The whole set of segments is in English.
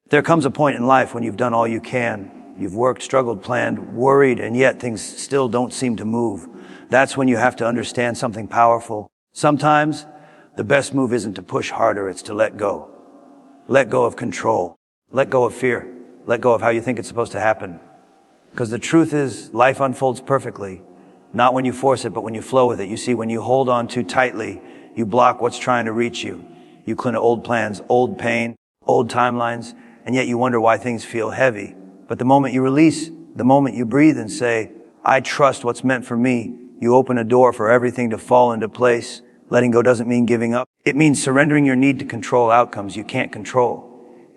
There comes a point in life when you've done all you can. You've worked, struggled, planned, worried, and yet things still don't seem to move. That's when you have to understand something powerful. Sometimes the best move isn't to push harder, it's to let go. Let go of control. Let go of fear. Let go of how you think it's supposed to happen. Because the truth is, life unfolds perfectly. Not when you force it, but when you flow with it. You see, when you hold on too tightly, you block what's trying to reach you. You cling to old plans, old pain, old timelines, and yet you wonder why things feel heavy. But the moment you release, the moment you breathe and say, I trust what's meant for me, you open a door for everything to fall into place. Letting go doesn't mean giving up. It means surrendering your need to control outcomes you can't control.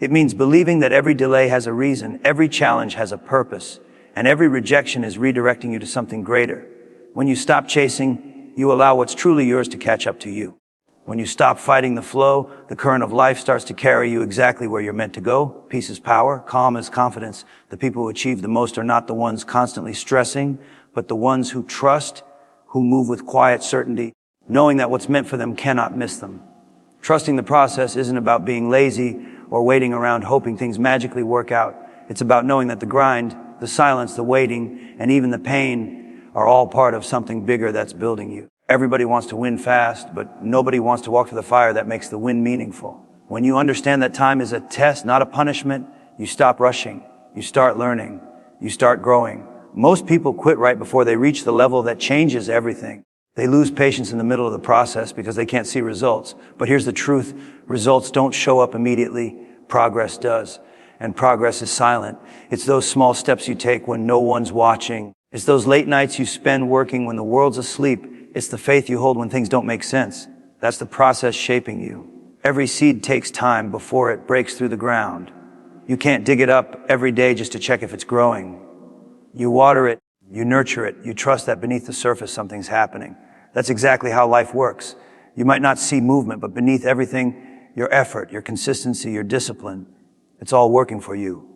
It means believing that every delay has a reason, every challenge has a purpose, and every rejection is redirecting you to something greater. When you stop chasing, you allow what's truly yours to catch up to you. When you stop fighting the flow, the current of life starts to carry you exactly where you're meant to go. Peace is power, calm is confidence. The people who achieve the most are not the ones constantly stressing, but the ones who trust, who move with quiet certainty, knowing that what's meant for them cannot miss them. Trusting the process isn't about being lazy or waiting around hoping things magically work out. It's about knowing that the grind, the silence, the waiting, and even the pain are all part of something bigger that's building you. Everybody wants to win fast, but nobody wants to walk through the fire that makes the win meaningful. When you understand that time is a test, not a punishment, you stop rushing, you start learning, you start growing. Most people quit right before they reach the level that changes everything. They lose patience in the middle of the process because they can't see results. But here's the truth. Results don't show up immediately. Progress does. And progress is silent. It's those small steps you take when no one's watching. It's those late nights you spend working when the world's asleep. It's the faith you hold when things don't make sense. That's the process shaping you. Every seed takes time before it breaks through the ground. You can't dig it up every day just to check if it's growing. You water it, you nurture it, you trust that beneath the surface something's happening. That's exactly how life works. You might not see movement, but beneath everything, your effort, your consistency, your discipline, it's all working for you.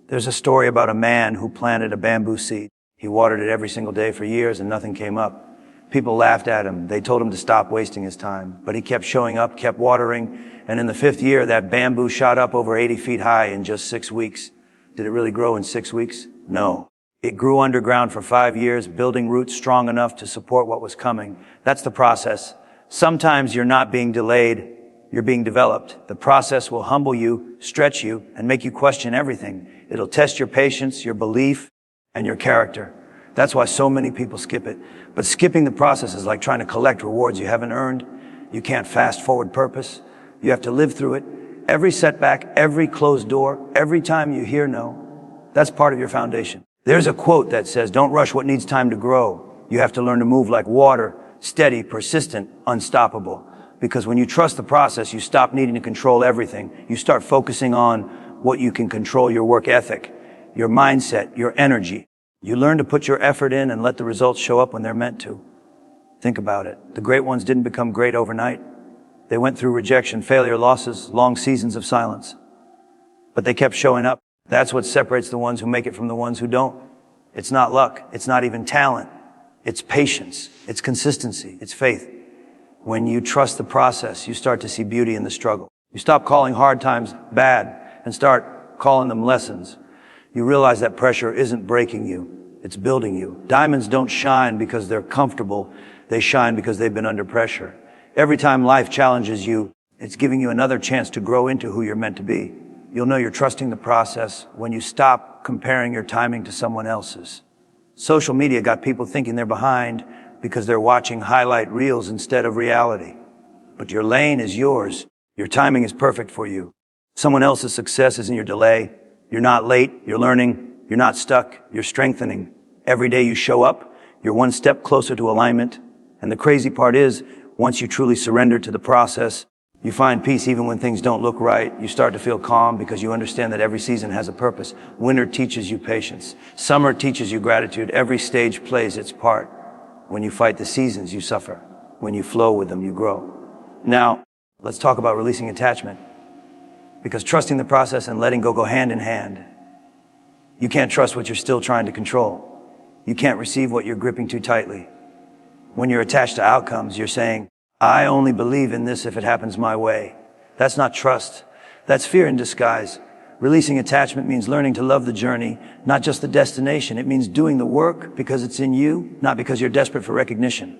There's a story about a man who planted a bamboo seed. He watered it every single day for years and nothing came up. People laughed at him. They told him to stop wasting his time. But he kept showing up, kept watering, and in the 5th year, that bamboo shot up over 80 feet high in just 6 weeks. Did it really grow in 6 weeks? No. It grew underground for 5 years, building roots strong enough to support what was coming. That's the process. Sometimes you're not being delayed, you're being developed. The process will humble you, stretch you, and make you question everything. It'll test your patience, your belief, and your character. That's why so many people skip it. But skipping the process is like trying to collect rewards you haven't earned. You can't fast forward purpose. You have to live through it. Every setback, every closed door, every time you hear no, that's part of your foundation. There's a quote that says, don't rush what needs time to grow. You have to learn to move like water, steady, persistent, unstoppable. Because when you trust the process, you stop needing to control everything. You start focusing on what you can control, your work ethic, your mindset, your energy. You learn to put your effort in and let the results show up when they're meant to. Think about it. The great ones didn't become great overnight. They went through rejection, failure, losses, long seasons of silence. But they kept showing up. That's what separates the ones who make it from the ones who don't. It's not luck. It's not even talent. It's patience. It's consistency. It's faith. When you trust the process, you start to see beauty in the struggle. You stop calling hard times bad and start calling them lessons. You realize that pressure isn't breaking you. It's building you. Diamonds don't shine because they're comfortable. They shine because they've been under pressure. Every time life challenges you, it's giving you another chance to grow into who you're meant to be. You'll know you're trusting the process when you stop comparing your timing to someone else's. Social media got people thinking they're behind because they're watching highlight reels instead of reality. But your lane is yours. Your timing is perfect for you. Someone else's success isn't your delay. You're not late. You're learning. You're not stuck. You're strengthening. Every day you show up, you're one step closer to alignment. And the crazy part is, once you truly surrender to the process, you find peace even when things don't look right. You start to feel calm because you understand that every season has a purpose. Winter teaches you patience. Summer teaches you gratitude. Every stage plays its part. When you fight the seasons, you suffer. When you flow with them, you grow. Now, let's talk about releasing attachment. Because trusting the process and letting go hand in hand. You can't trust what you're still trying to control. You can't receive what you're gripping too tightly. When you're attached to outcomes, you're saying, I only believe in this if it happens my way. That's not trust. That's fear in disguise. Releasing attachment means learning to love the journey, not just the destination. It means doing the work because it's in you, not because you're desperate for recognition.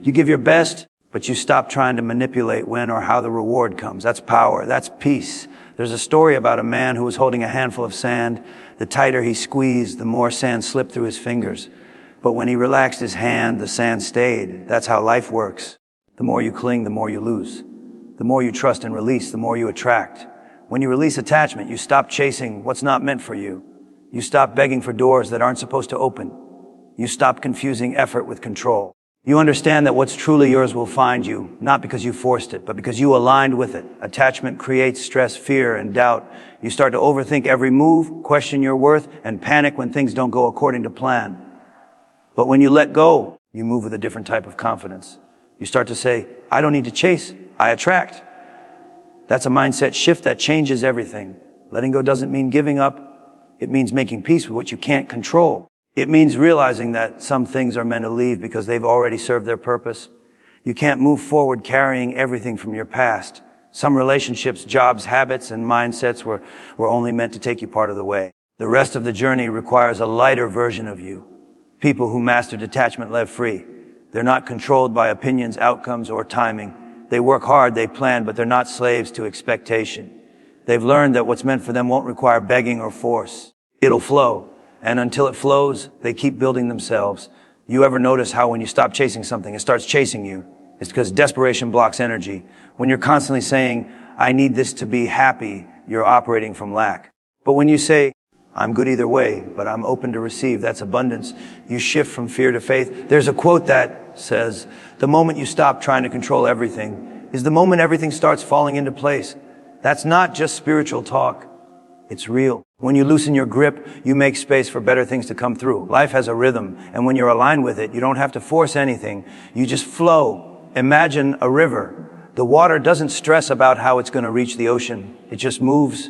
You give your best, but you stop trying to manipulate when or how the reward comes. That's power. That's peace. There's a story about a man who was holding a handful of sand. The tighter he squeezed, the more sand slipped through his fingers. But when he relaxed his hand, the sand stayed. That's how life works. The more you cling, the more you lose. The more you trust and release, the more you attract. When you release attachment, you stop chasing what's not meant for you. You stop begging for doors that aren't supposed to open. You stop confusing effort with control. You understand that what's truly yours will find you, not because you forced it, but because you aligned with it. Attachment creates stress, fear, and doubt. You start to overthink every move, question your worth, and panic when things don't go according to plan. But when you let go, you move with a different type of confidence. You start to say, I don't need to chase, I attract. That's a mindset shift that changes everything. Letting go doesn't mean giving up. It means making peace with what you can't control. It means realizing that some things are meant to leave because they've already served their purpose. You can't move forward carrying everything from your past. Some relationships, jobs, habits, and mindsets were only meant to take you part of the way. The rest of the journey requires a lighter version of you. People who master detachment live free. They're not controlled by opinions, outcomes, or timing. They work hard, they plan, but they're not slaves to expectation. They've learned that what's meant for them won't require begging or force. It'll flow. And until it flows, they keep building themselves. You ever notice how when you stop chasing something, it starts chasing you? It's because desperation blocks energy. When you're constantly saying, I need this to be happy, you're operating from lack. But when you say, I'm good either way, but I'm open to receive, that's abundance. You shift from fear to faith. There's a quote that says, the moment you stop trying to control everything is the moment everything starts falling into place. That's not just spiritual talk. It's real. When you loosen your grip, you make space for better things to come through. Life has a rhythm, and when you're aligned with it, you don't have to force anything. You just flow. Imagine a river. The water doesn't stress about how it's going to reach the ocean. It just moves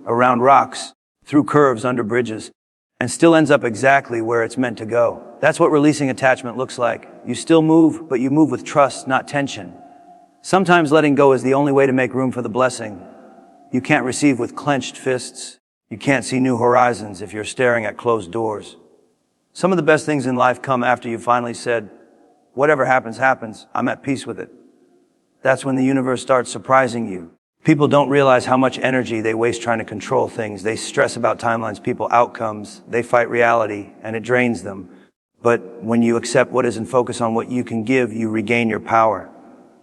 around rocks, through curves, under bridges, and still ends up exactly where it's meant to go. That's what releasing attachment looks like. You still move, but you move with trust, not tension. Sometimes letting go is the only way to make room for the blessing. You can't receive with clenched fists. You can't see new horizons if you're staring at closed doors. Some of the best things in life come after you finally said, whatever happens, happens. I'm at peace with it. That's when the universe starts surprising you. People don't realize how much energy they waste trying to control things. They stress about timelines, people, outcomes. They fight reality, and it drains them. But when you accept what is and focus on what you can give, you regain your power.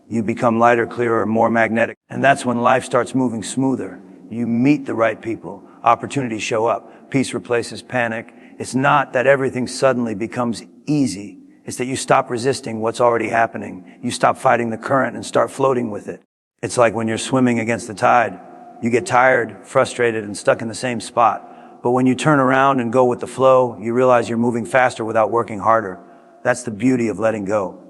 You become lighter, clearer, more magnetic. And that's when life starts moving smoother. You meet the right people. Opportunities show up. Peace replaces panic. It's not that everything suddenly becomes easy. It's that you stop resisting what's already happening. You stop fighting the current and start floating with it. It's like when you're swimming against the tide. You get tired, frustrated, and stuck in the same spot. But when you turn around and go with the flow, you realize you're moving faster without working harder. That's the beauty of letting go.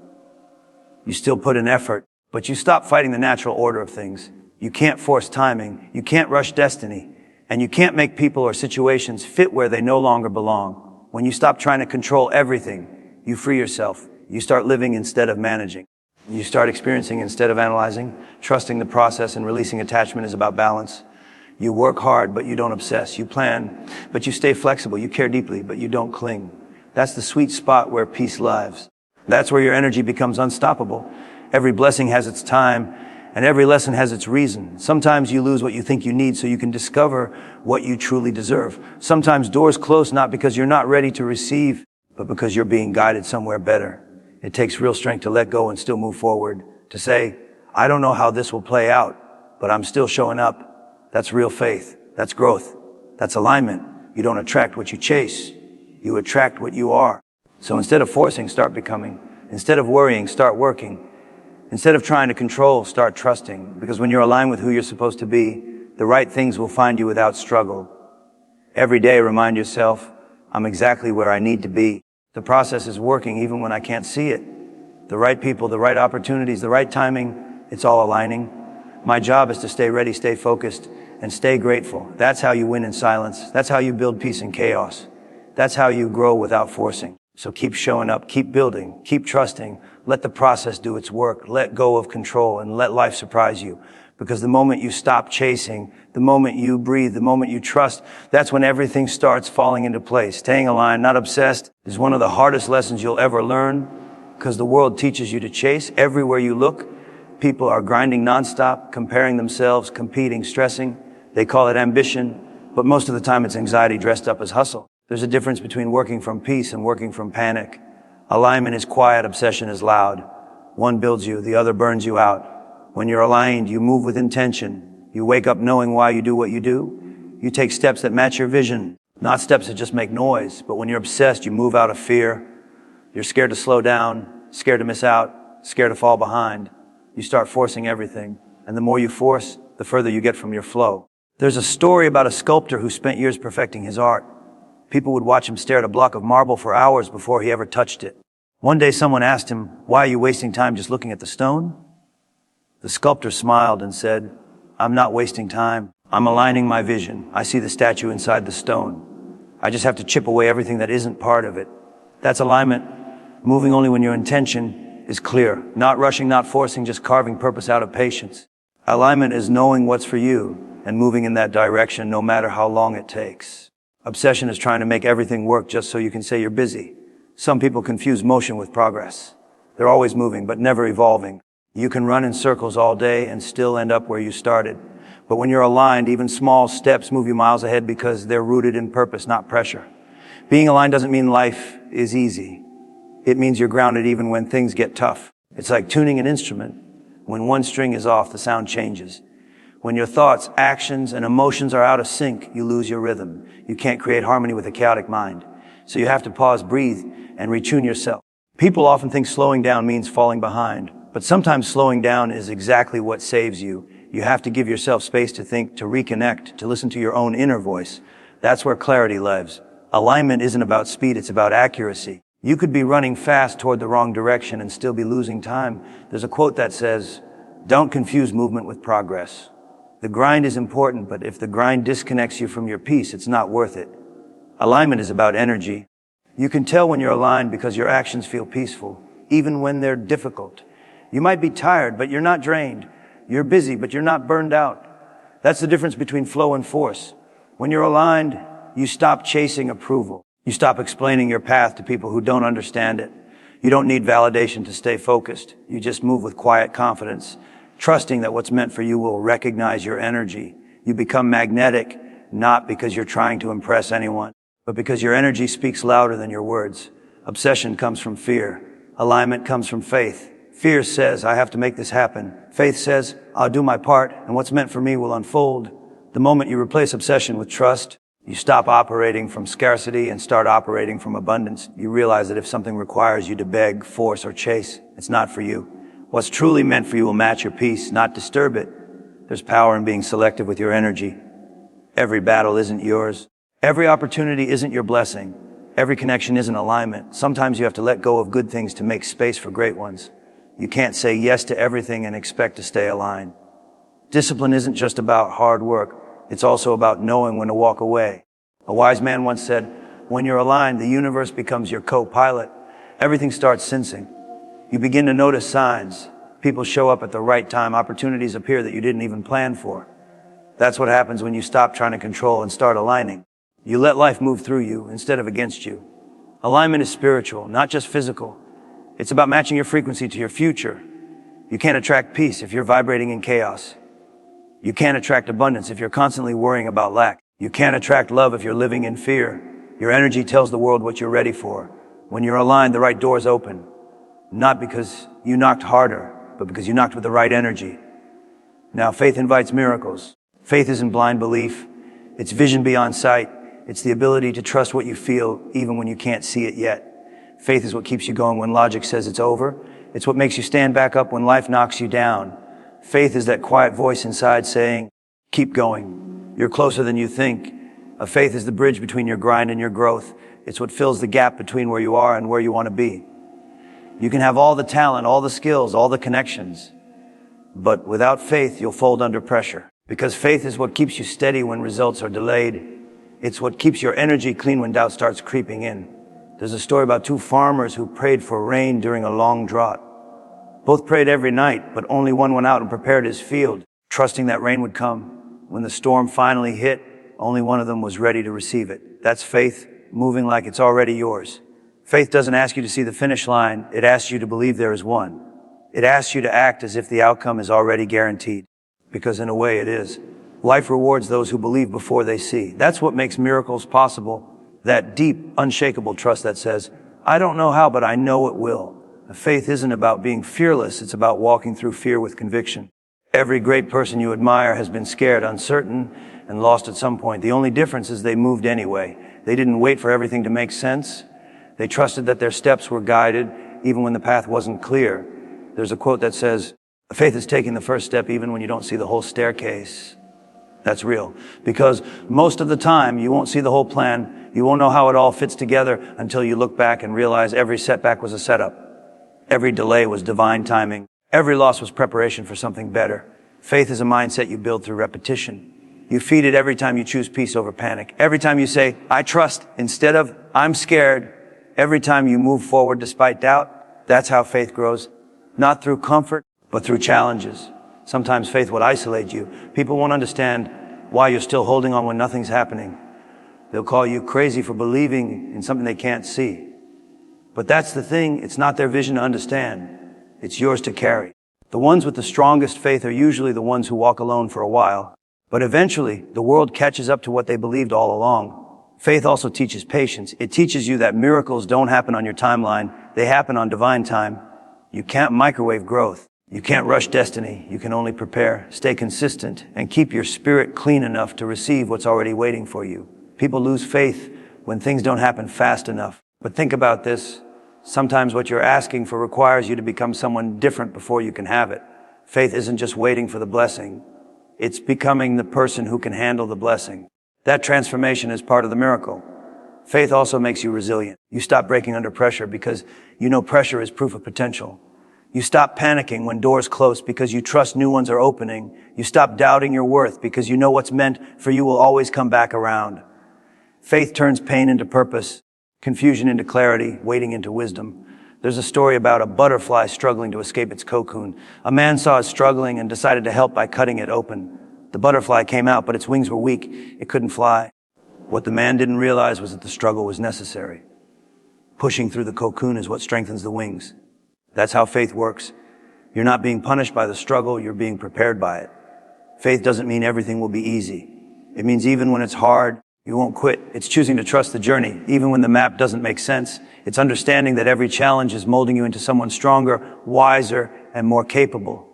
You still put in effort, but you stop fighting the natural order of things. You can't force timing. You can't rush destiny. And you can't make people or situations fit where they no longer belong. When you stop trying to control everything, you free yourself. You start living instead of managing. You start experiencing instead of analyzing. Trusting the process and releasing attachment is about balance. You work hard, but you don't obsess. You plan, but you stay flexible. You care deeply, but you don't cling. That's the sweet spot where peace lives. That's where your energy becomes unstoppable. Every blessing has its time, and every lesson has its reason. Sometimes you lose what you think you need so you can discover what you truly deserve. Sometimes doors close not because you're not ready to receive, but because you're being guided somewhere better. It takes real strength to let go and still move forward. To say, I don't know how this will play out, but I'm still showing up. That's real faith. That's growth. That's alignment. You don't attract what you chase. You attract what you are. So instead of forcing, start becoming. Instead of worrying, start working. Instead of trying to control, start trusting. Because when you're aligned with who you're supposed to be, the right things will find you without struggle. Every day, remind yourself, I'm exactly where I need to be. The process is working even when I can't see it. The right people, the right opportunities, the right timing, it's all aligning. My job is to stay ready, stay focused, and stay grateful. That's how you win in silence. That's how you build peace in chaos. That's how you grow without forcing. So keep showing up, keep building, keep trusting. Let the process do its work. Let go of control and let life surprise you. Because the moment you stop chasing, the moment you breathe, the moment you trust, that's when everything starts falling into place. Staying aligned, not obsessed, is one of the hardest lessons you'll ever learn, because the world teaches you to chase. Everywhere you look, people are grinding nonstop, comparing themselves, competing, stressing. They call it ambition, but most of the time it's anxiety dressed up as hustle. There's a difference between working from peace and working from panic. Alignment is quiet, obsession is loud. One builds you, the other burns you out. When you're aligned, you move with intention. You wake up knowing why you do what you do. You take steps that match your vision, not steps that just make noise. But when you're obsessed, you move out of fear. You're scared to slow down, scared to miss out, scared to fall behind. You start forcing everything. And the more you force, the further you get from your flow. There's a story about a sculptor who spent years perfecting his art. People would watch him stare at a block of marble for hours before he ever touched it. One day someone asked him, "Why are you wasting time just looking at the stone?" The sculptor smiled and said, "I'm not wasting time. I'm aligning my vision. I see the statue inside the stone. I just have to chip away everything that isn't part of it." That's alignment. Moving only when your intention is clear. Not rushing, not forcing, just carving purpose out of patience. Alignment is knowing what's for you and moving in that direction no matter how long it takes. Obsession is trying to make everything work just so you can say you're busy. Some people confuse motion with progress. They're always moving, but never evolving. You can run in circles all day and still end up where you started. But when you're aligned, even small steps move you miles ahead because they're rooted in purpose, not pressure. Being aligned doesn't mean life is easy. It means you're grounded even when things get tough. It's like tuning an instrument. When one string is off, the sound changes. When your thoughts, actions, and emotions are out of sync, you lose your rhythm. You can't create harmony with a chaotic mind. So you have to pause, breathe, and retune yourself. People often think slowing down means falling behind. But sometimes slowing down is exactly what saves you. You have to give yourself space to think, to reconnect, to listen to your own inner voice. That's where clarity lives. Alignment isn't about speed, it's about accuracy. You could be running fast toward the wrong direction and still be losing time. There's a quote that says, "Don't confuse movement with progress." The grind is important, but if the grind disconnects you from your peace, it's not worth it. Alignment is about energy. You can tell when you're aligned because your actions feel peaceful, even when they're difficult. You might be tired, but you're not drained. You're busy, but you're not burned out. That's the difference between flow and force. When you're aligned, you stop chasing approval. You stop explaining your path to people who don't understand it. You don't need validation to stay focused. You just move with quiet confidence, trusting that what's meant for you will recognize your energy. You become magnetic, not because you're trying to impress anyone, but because your energy speaks louder than your words. Obsession comes from fear. Alignment comes from faith. Fear says, "I have to make this happen." Faith says, "I'll do my part, and what's meant for me will unfold." The moment you replace obsession with trust, you stop operating from scarcity and start operating from abundance. You realize that if something requires you to beg, force, or chase, it's not for you. What's truly meant for you will match your peace, not disturb it. There's power in being selective with your energy. Every battle isn't yours. Every opportunity isn't your blessing. Every connection isn't alignment. Sometimes you have to let go of good things to make space for great ones. You can't say yes to everything and expect to stay aligned. Discipline isn't just about hard work. It's also about knowing when to walk away. A wise man once said, "When you're aligned, the universe becomes your co-pilot. Everything starts sensing. You begin to notice signs. People show up at the right time. Opportunities appear that you didn't even plan for. That's what happens when you stop trying to control and start aligning. You let life move through you instead of against you. Alignment is spiritual, not just physical. It's about matching your frequency to your future. You can't attract peace if you're vibrating in chaos. You can't attract abundance if you're constantly worrying about lack. You can't attract love if you're living in fear. Your energy tells the world what you're ready for. When you're aligned, the right doors open. Not because you knocked harder, but because you knocked with the right energy. Now, faith invites miracles. Faith isn't blind belief. It's vision beyond sight. It's the ability to trust what you feel even when you can't see it yet. Faith is what keeps you going when logic says it's over. It's what makes you stand back up when life knocks you down. Faith is that quiet voice inside saying, "Keep going. You're closer than you think." A faith is the bridge between your grind and your growth. It's what fills the gap between where you are and where you want to be. You can have all the talent, all the skills, all the connections, but without faith, you'll fold under pressure. Because faith is what keeps you steady when results are delayed. It's what keeps your energy clean when doubt starts creeping in. There's a story about two farmers who prayed for rain during a long drought. Both prayed every night, but only one went out and prepared his field. trusting that rain would come. When the storm finally hit, only one of them was ready to receive it. That's faith moving like it's already yours. Faith doesn't ask you to see the finish line. It asks you to believe there is one. It asks you to act as if the outcome is already guaranteed. Because in a way it is. Life rewards those who believe before they see. That's what makes miracles possible. That deep, unshakable trust that says, I don't know how, but I know it will. Faith isn't about being fearless. It's about walking through fear with conviction. Every great person you admire has been scared, uncertain, and lost at some point. The only difference is they moved anyway. They didn't wait for everything to make sense. They trusted that their steps were guided, even when the path wasn't clear. There's a quote that says, faith is taking the first step even when you don't see the whole staircase. That's real. Because most of the time, you won't see the whole plan. You won't know how it all fits together until you look back and realize every setback was a setup. Every delay was divine timing. Every loss was preparation for something better. Faith is a mindset you build through repetition. You feed it every time you choose peace over panic. Every time you say, I trust, instead of, I'm scared. Every time you move forward despite doubt. That's how faith grows. Not through comfort, but through challenges. Sometimes faith will isolate you. People won't understand why you're still holding on when nothing's happening. They'll call you crazy for believing in something they can't see. But that's the thing. It's not their vision to understand. It's yours to carry. The ones with the strongest faith are usually the ones who walk alone for a while. But eventually, the world catches up to what they believed all along. Faith also teaches patience. It teaches you that miracles don't happen on your timeline. They happen on divine time. You can't microwave growth. You can't rush destiny. You can only prepare, stay consistent, and keep your spirit clean enough to receive what's already waiting for you. People lose faith when things don't happen fast enough. But think about this. Sometimes what you're asking for requires you to become someone different before you can have it. Faith isn't just waiting for the blessing. It's becoming the person who can handle the blessing. That transformation is part of the miracle. Faith also makes you resilient. You stop breaking under pressure because you know pressure is proof of potential. You stop panicking when doors close because you trust new ones are opening. You stop doubting your worth because you know what's meant for you will always come back around. Faith turns pain into purpose, confusion into clarity, waiting into wisdom. There's a story about a butterfly struggling to escape its cocoon. A man saw it struggling and decided to help by cutting it open. The butterfly came out, but its wings were weak. It couldn't fly. What the man didn't realize was that the struggle was necessary. Pushing through the cocoon is what strengthens the wings. That's how faith works. You're not being punished by the struggle, you're being prepared by it. Faith doesn't mean everything will be easy. It means even when it's hard, you won't quit. It's choosing to trust the journey, even when the map doesn't make sense. It's understanding that every challenge is molding you into someone stronger, wiser, and more capable.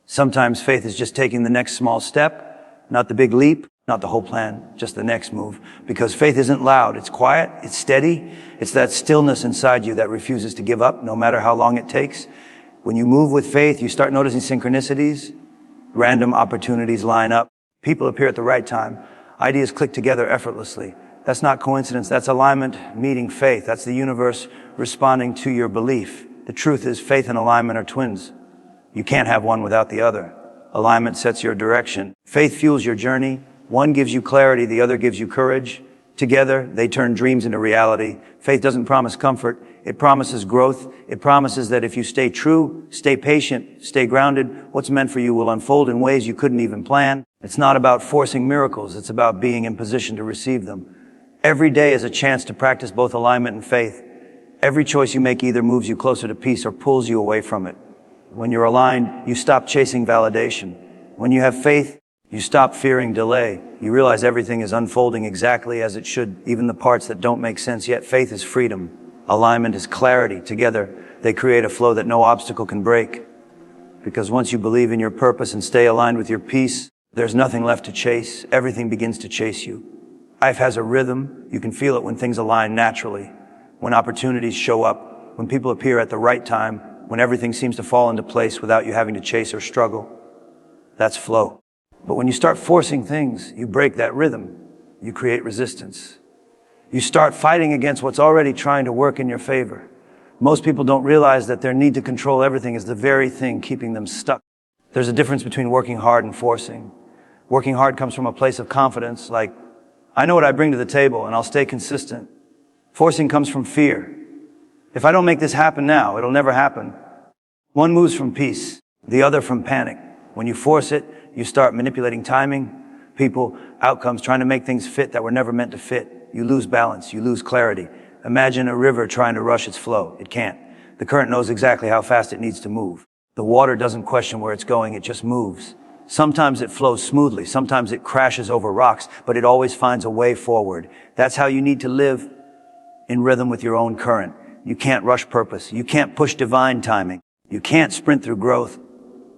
Sometimes faith is just taking the next small step, not the big leap, not the whole plan, just the next move. Because faith isn't loud, it's quiet, it's steady. It's that stillness inside you that refuses to give up, no matter how long it takes. When you move with faith, you start noticing synchronicities. Random opportunities line up. People appear at the right time. Ideas click together effortlessly. That's not coincidence, that's alignment meeting faith. That's the universe responding to your belief. The truth is faith and alignment are twins. You can't have one without the other. Alignment sets your direction. Faith fuels your journey. One gives you clarity, the other gives you courage. Together, they turn dreams into reality. Faith doesn't promise comfort. It promises growth. It promises that if you stay true, stay patient, stay grounded, what's meant for you will unfold in ways you couldn't even plan. It's not about forcing miracles. It's about being in position to receive them. Every day is a chance to practice both alignment and faith. Every choice you make either moves you closer to peace or pulls you away from it. When you're aligned, you stop chasing validation. When you have faith, you stop fearing delay. You realize everything is unfolding exactly as it should, even the parts that don't make sense yet. Faith is freedom. Alignment is clarity. Together, they create a flow that no obstacle can break. Because once you believe in your purpose and stay aligned with your peace, there's nothing left to chase. Everything begins to chase you. Life has a rhythm. You can feel it when things align naturally, when opportunities show up, when people appear at the right time, when everything seems to fall into place without you having to chase or struggle. That's flow. But when you start forcing things, you break that rhythm. You create resistance. You start fighting against what's already trying to work in your favor. Most people don't realize that their need to control everything is the very thing keeping them stuck. There's a difference between working hard and forcing. Working hard comes from a place of confidence, like, I know what I bring to the table and I'll stay consistent. Forcing comes from fear. If I don't make this happen now, it'll never happen. One moves from peace, the other from panic. When you force it, You start manipulating timing, people, outcomes, trying to make things fit that were never meant to fit. You lose balance, you lose clarity. Imagine a river trying to rush its flow. It can't. The current knows exactly how fast it needs to move. The water doesn't question where it's going, it just moves. Sometimes it flows smoothly, sometimes it crashes over rocks, but it always finds a way forward. That's how you need to live, in rhythm with your own current. You can't rush purpose. You can't push divine timing. You can't sprint through growth.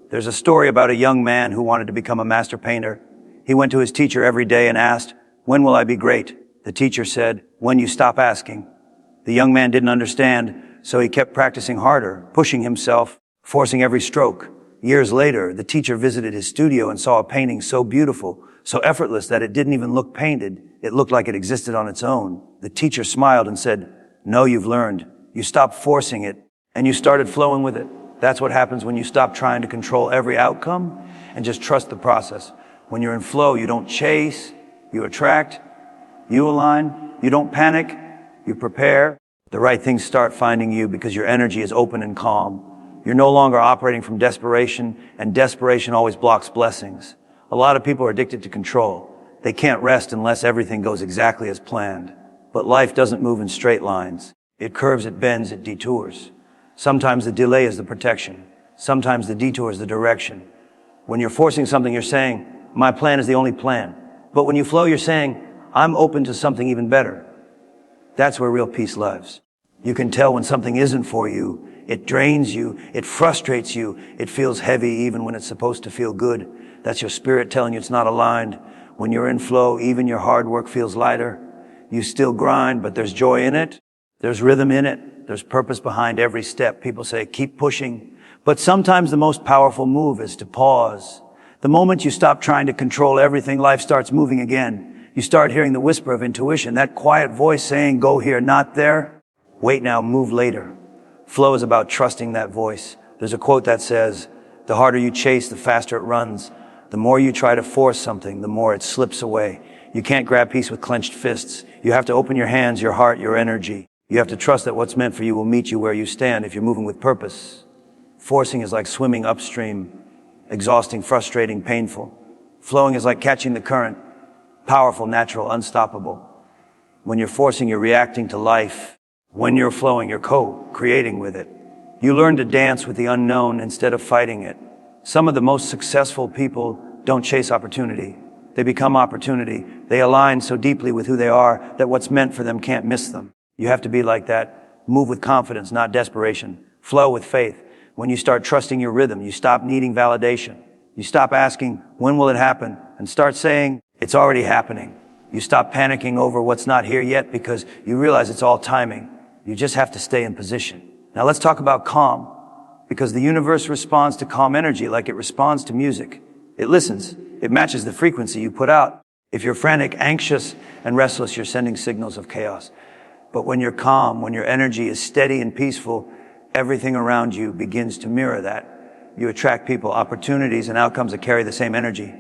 There's a story about a young man who wanted to become a master painter. He went to his teacher every day and asked, "When will I be great?" The teacher said, "When you stop asking." The young man didn't understand, so he kept practicing harder, pushing himself, forcing every stroke. Years later, the teacher visited his studio and saw a painting so beautiful, so effortless that it didn't even look painted. It looked like it existed on its own. The teacher smiled and said, "No, you've learned. You stopped forcing it, and you started flowing with it." That's what happens when you stop trying to control every outcome and just trust the process. When you're in flow, you don't chase, you attract, you align, you don't panic, you prepare. The right things start finding you because your energy is open and calm. You're no longer operating from desperation, and desperation always blocks blessings. A lot of people are addicted to control. They can't rest unless everything goes exactly as planned. But life doesn't move in straight lines. It curves, it bends, it detours. Sometimes the delay is the protection. Sometimes the detour is the direction. When you're forcing something, you're saying, "My plan is the only plan." But when you flow, you're saying, "I'm open to something even better." That's where real peace lives. You can tell when something isn't for you. It drains you. It frustrates you. It feels heavy even when it's supposed to feel good. That's your spirit telling you it's not aligned. When you're in flow, even your hard work feels lighter. You still grind, but there's joy in it. There's rhythm in it. There's purpose behind every step. People say, keep pushing. But sometimes the most powerful move is to pause. The moment you stop trying to control everything, life starts moving again. You start hearing the whisper of intuition, that quiet voice saying, go here, not there. Wait now, move later. Flow is about trusting that voice. There's a quote that says, the harder you chase, the faster it runs. The more you try to force something, the more it slips away. You can't grab peace with clenched fists. You have to open your hands, your heart, your energy. You have to trust that what's meant for you will meet you where you stand if you're moving with purpose. Forcing is like swimming upstream, exhausting, frustrating, painful. Flowing is like catching the current, powerful, natural, unstoppable. When you're forcing, you're reacting to life. When you're flowing, you're co-creating with it. You learn to dance with the unknown instead of fighting it. Some of the most successful people don't chase opportunity. They become opportunity. They align so deeply with who they are that what's meant for them can't miss them. You have to be like that. Move with confidence, not desperation. Flow with faith. When you start trusting your rhythm, you stop needing validation. You stop asking, when will it happen? And start saying, it's already happening. You stop panicking over what's not here yet because you realize it's all timing. You just have to stay in position. Now let's talk about calm, because the universe responds to calm energy like it responds to music. It listens. It matches the frequency you put out. If you're frantic, anxious, and restless, you're sending signals of chaos. But when you're calm, when your energy is steady and peaceful, everything around you begins to mirror that. You attract people, opportunities, and outcomes that carry the same energy.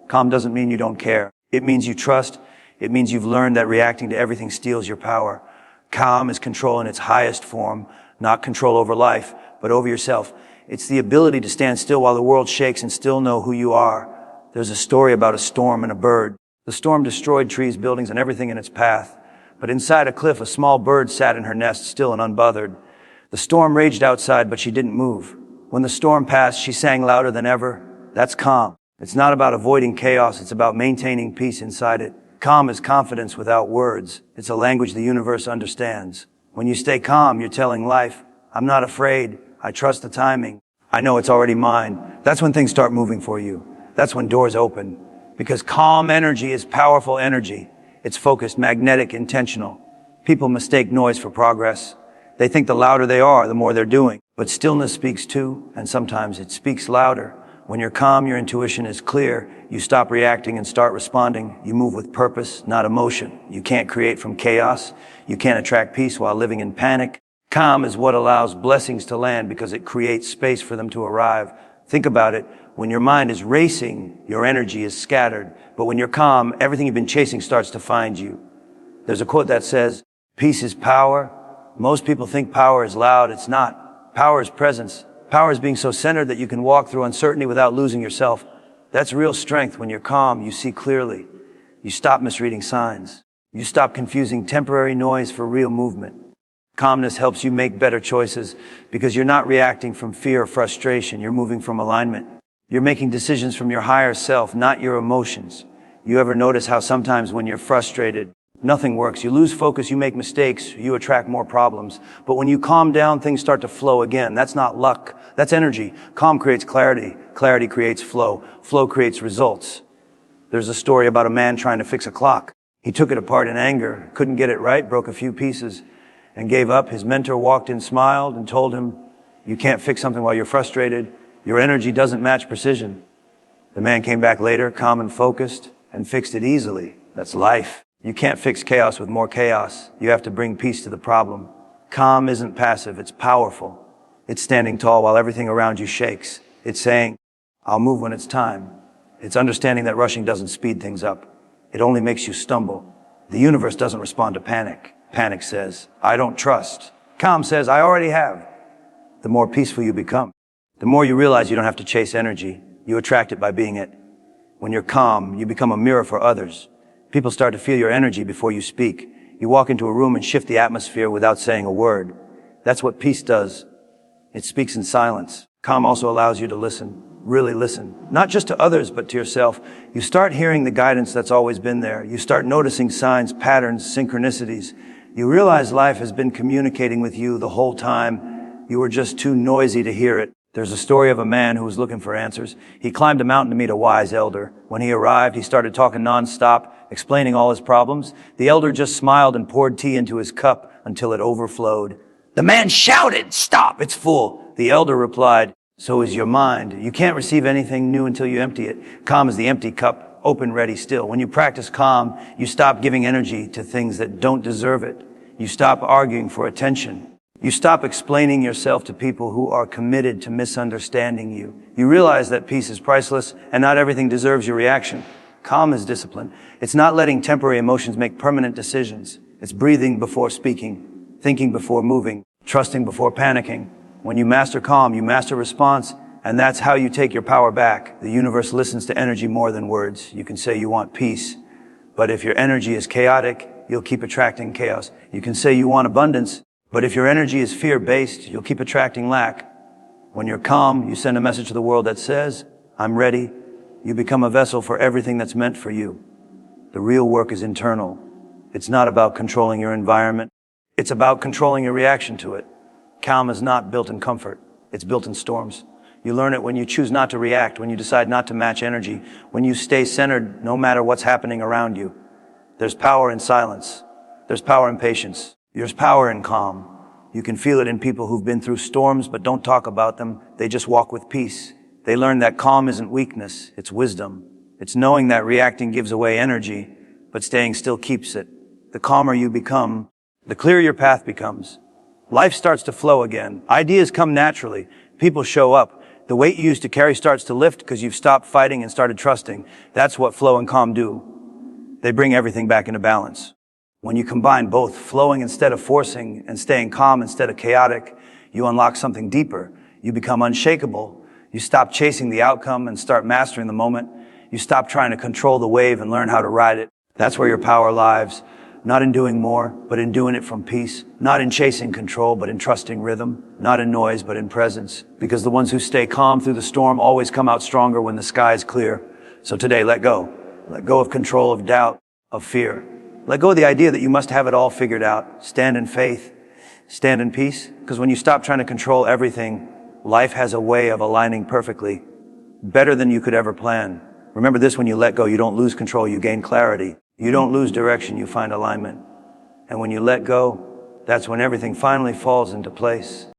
Calm doesn't mean you don't care. It means you trust. It means you've learned that reacting to everything steals your power. Calm is control in its highest form, not control over life, but over yourself. It's the ability to stand still while the world shakes and still know who you are. There's a story about a storm and a bird. The storm destroyed trees, buildings, and everything in its path. But inside a cliff, a small bird sat in her nest, still and unbothered. The storm raged outside, but she didn't move. When the storm passed, she sang louder than ever. That's calm. It's not about avoiding chaos. It's about maintaining peace inside it. Calm is confidence without words. It's a language the universe understands. When you stay calm, you're telling life, I'm not afraid. I trust the timing. I know it's already mine. That's when things start moving for you. That's when doors open. Because calm energy is powerful energy. It's focused, magnetic, intentional. People mistake noise for progress. They think the louder they are, the more they're doing. But stillness speaks too, and sometimes it speaks louder. When you're calm, your intuition is clear. You stop reacting and start responding. You move with purpose, not emotion. You can't create from chaos. You can't attract peace while living in panic. Calm is what allows blessings to land because it creates space for them to arrive. Think about it. When your mind is racing, your energy is scattered. But when you're calm, everything you've been chasing starts to find you. There's a quote that says, peace is power. Most people think power is loud. It's not. Power is presence. Power is being so centered that you can walk through uncertainty without losing yourself. That's real strength. When you're calm, you see clearly. You stop misreading signs. You stop confusing temporary noise for real movement. Calmness helps you make better choices because you're not reacting from fear or frustration. You're moving from alignment. You're making decisions from your higher self, not your emotions. You ever notice how sometimes when you're frustrated, nothing works? You lose focus, you make mistakes, you attract more problems. But when you calm down, things start to flow again. That's not luck. That's energy. Calm creates clarity. Clarity creates flow. Flow creates results. There's a story about a man trying to fix a clock. He took it apart in anger, couldn't get it right, broke a few pieces, and gave up. His mentor walked in, smiled, and told him, "You can't fix something while you're frustrated. Your energy doesn't match precision." The man came back later, calm and focused, and fixed it easily. That's life. You can't fix chaos with more chaos. You have to bring peace to the problem. Calm isn't passive, it's powerful. It's standing tall while everything around you shakes. It's saying, "I'll move when it's time." It's understanding that rushing doesn't speed things up. It only makes you stumble. The universe doesn't respond to panic. Panic says, "I don't trust." Calm says, "I already have." The more peaceful you become, the more you realize you don't have to chase energy. You attract it by being it. When you're calm, you become a mirror for others. People start to feel your energy before you speak. You walk into a room and shift the atmosphere without saying a word. That's what peace does. It speaks in silence. Calm also allows you to listen, really listen, not just to others, but to yourself. You start hearing the guidance that's always been there. You start noticing signs, patterns, synchronicities. You realize life has been communicating with you the whole time. You were just too noisy to hear it. There's a story of a man who was looking for answers. He climbed a mountain to meet a wise elder. When he arrived, he started talking nonstop, explaining all his problems. The elder just smiled and poured tea into his cup until it overflowed. The man shouted, "Stop, it's full." The elder replied, "So is your mind. You can't receive anything new until you empty it." Calm is the empty cup, open, ready, still. When you practice calm, you stop giving energy to things that don't deserve it. You stop arguing for attention. You stop explaining yourself to people who are committed to misunderstanding you. You realize that peace is priceless and not everything deserves your reaction. Calm is discipline. It's not letting temporary emotions make permanent decisions. It's breathing before speaking, thinking before moving, trusting before panicking. When you master calm, you master response, and that's how you take your power back. The universe listens to energy more than words. You can say you want peace, but if your energy is chaotic, you'll keep attracting chaos. You can say you want abundance, but if your energy is fear-based, you'll keep attracting lack. When you're calm, you send a message to the world that says, "I'm ready." You become a vessel for everything that's meant for you. The real work is internal. It's not about controlling your environment. It's about controlling your reaction to it. Calm is not built in comfort. It's built in storms. You learn it when you choose not to react, when you decide not to match energy, when you stay centered no matter what's happening around you. There's power in silence. There's power in patience. There's power in calm. You can feel it in people who've been through storms but don't talk about them. They just walk with peace. They learn that calm isn't weakness, it's wisdom. It's knowing that reacting gives away energy, but staying still keeps it. The calmer you become, the clearer your path becomes. Life starts to flow again. Ideas come naturally. People show up. The weight you used to carry starts to lift because you've stopped fighting and started trusting. That's what flow and calm do. They bring everything back into balance. When you combine both, flowing instead of forcing and staying calm instead of chaotic, you unlock something deeper. You become unshakable. You stop chasing the outcome and start mastering the moment. You stop trying to control the wave and learn how to ride it. That's where your power lies. Not in doing more, but in doing it from peace. Not in chasing control, but in trusting rhythm. Not in noise, but in presence. Because the ones who stay calm through the storm always come out stronger when the sky is clear. So today, let go. Let go of control, of doubt, of fear. Let go of the idea that you must have it all figured out. Stand in faith. Stand in peace. Because when you stop trying to control everything, life has a way of aligning perfectly. Better than you could ever plan. Remember this: when you let go, you don't lose control, you gain clarity. You don't lose direction, you find alignment. And when you let go, that's when everything finally falls into place.